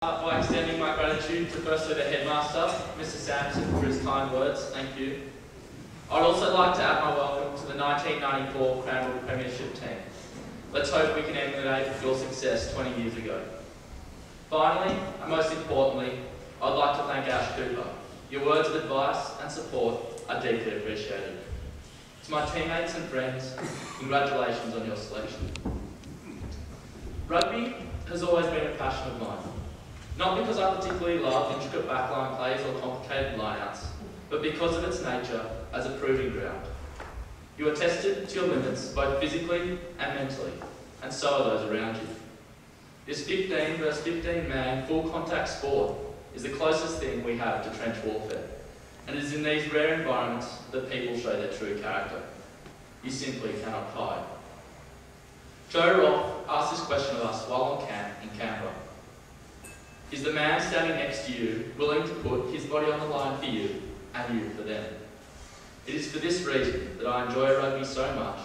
By extending my gratitude to firstly the headmaster, Mr. Sampson, for his kind words. Thank you. I'd also like to add my welcome to the 1994 Cranbrook Premiership team. Let's hope we can emulate your success 20 years ago. Finally, and most importantly, I'd like to thank Ash Cooper. Your words of advice and support are deeply appreciated. To my teammates and friends, congratulations on your selection. Rugby has always been a passion of mine. Not because I particularly love intricate backline plays or complicated lineouts, but because of its nature as a proving ground. You are tested to your limits both physically and mentally, and so are those around you. This 15 versus 15 man full contact sport is the closest thing we have to trench warfare, and it is in these rare environments that people show their true character. You simply cannot hide. Joe Roth asked this question of us while on camp in Canberra. Is the man standing next to you willing to put his body on the line for you and you for them? It is for this reason that I enjoy rugby so much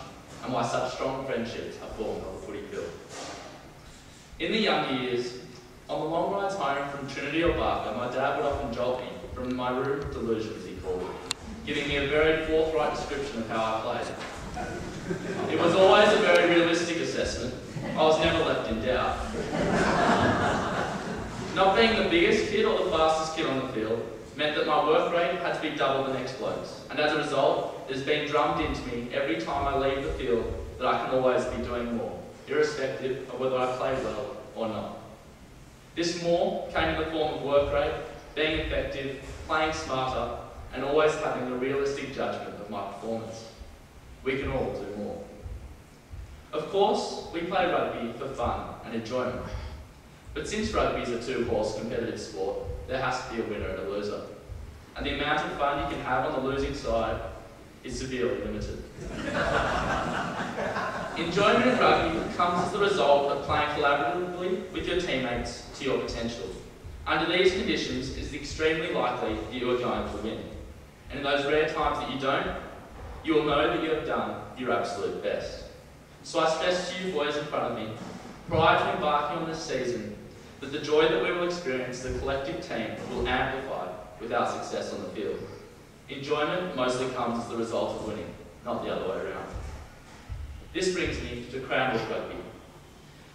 and why such strong friendships are formed on the footy field. In the younger years, on the long rides home from Trinity or Barker, my dad would often jolt me from my room delusion, as he called it, giving me a very forthright description of how I played. It was always a very realistic assessment. I was never left in doubt. Not being the biggest kid or the fastest kid on the field meant that my work rate had to be double the next bloke's, and as a result, it has been drummed into me every time I leave the field that I can always be doing more, irrespective of whether I play well or not. This more came in the form of work rate, being effective, playing smarter, and always having a realistic judgment of my performance. We can all do more. Of course, we play rugby for fun and enjoyment. But since rugby is a two-horse competitive sport, there has to be a winner and a loser. And the amount of fun you can have on the losing side is severely limited. Enjoyment in rugby comes as the result of playing collaboratively with your teammates to your potential. Under these conditions, it is extremely likely that you are going to win. And in those rare times that you don't, you will know that you have done your absolute best. So I stress to you boys in front of me, prior to embarking on this season, that the joy that we will experience as a collective team will amplify with our success on the field. Enjoyment mostly comes as the result of winning, not the other way around. This brings me to Cranbrook Rugby.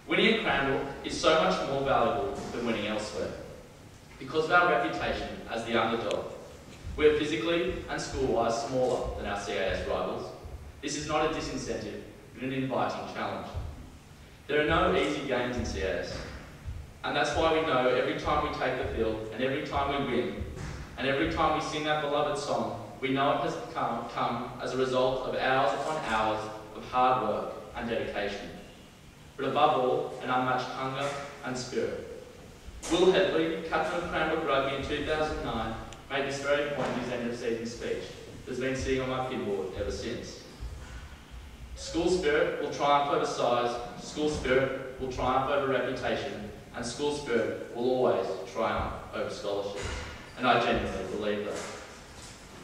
Winning at Cranbrook is so much more valuable than winning elsewhere. Because of our reputation as the underdog, we are physically and school-wise smaller than our CAS rivals. This is not a disincentive, but an inviting challenge. There are no easy games in CAS, and that's why we know every time we take the field, and every time we win, and every time we sing that beloved song, we know it has come as a result of hours upon hours of hard work and dedication. But above all, an unmatched hunger and spirit. Will Headley, captain of Cranbrook Rugby in 2009, made this very point in his end-of-season speech that has been sitting on my pinboard ever since. School spirit will triumph over size, school spirit will triumph over reputation, and school spirit will always triumph over scholarship. And I genuinely believe that.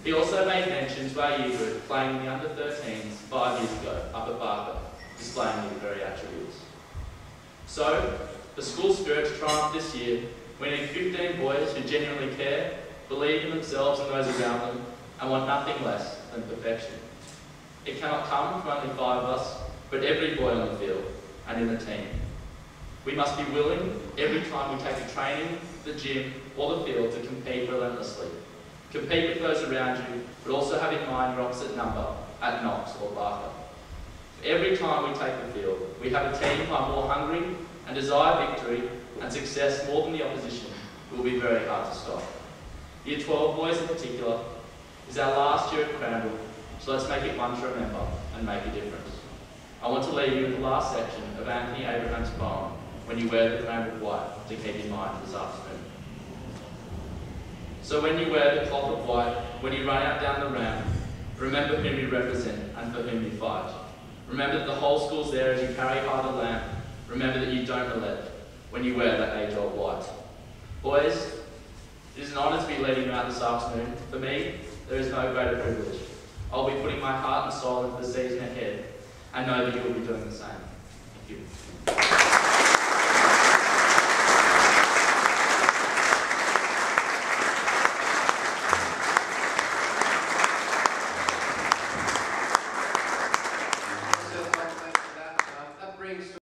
He also made mention to our year group playing in the under-13s 5 years ago up at Barker, displaying these very attributes. So, the school spirit to triumph this year, we need 15 boys who genuinely care, believe in themselves and those around them, and want nothing less than perfection. It cannot come from only 5 of us, but every boy on the field and in the team. We must be willing, every time we take a training, the gym, or the field, to compete relentlessly. Compete with those around you, but also have in mind your opposite number at Knox or Barker. Every time we take the field, we have a team who are more hungry and desire victory and success more than the opposition, who will be very hard to stop. Year 12 boys in particular is our last year at Cranbrook, so let's make it one to remember and make a difference. I want to leave you with the last section of Anthony Abraham's poem, When You Wear the Cranbrook White, to keep in mind this afternoon. So when you wear the cloth of white, when you run out down the ramp, remember whom you represent and for whom you fight. Remember that the whole school's there as you carry high the lamp. Remember that you don't relent when you wear that age-old white. Boys, it is an honour to be leading you out this afternoon. For me, there is no greater privilege. I'll be putting my heart and soul into the season ahead, and know that you will be doing the same. Thank you.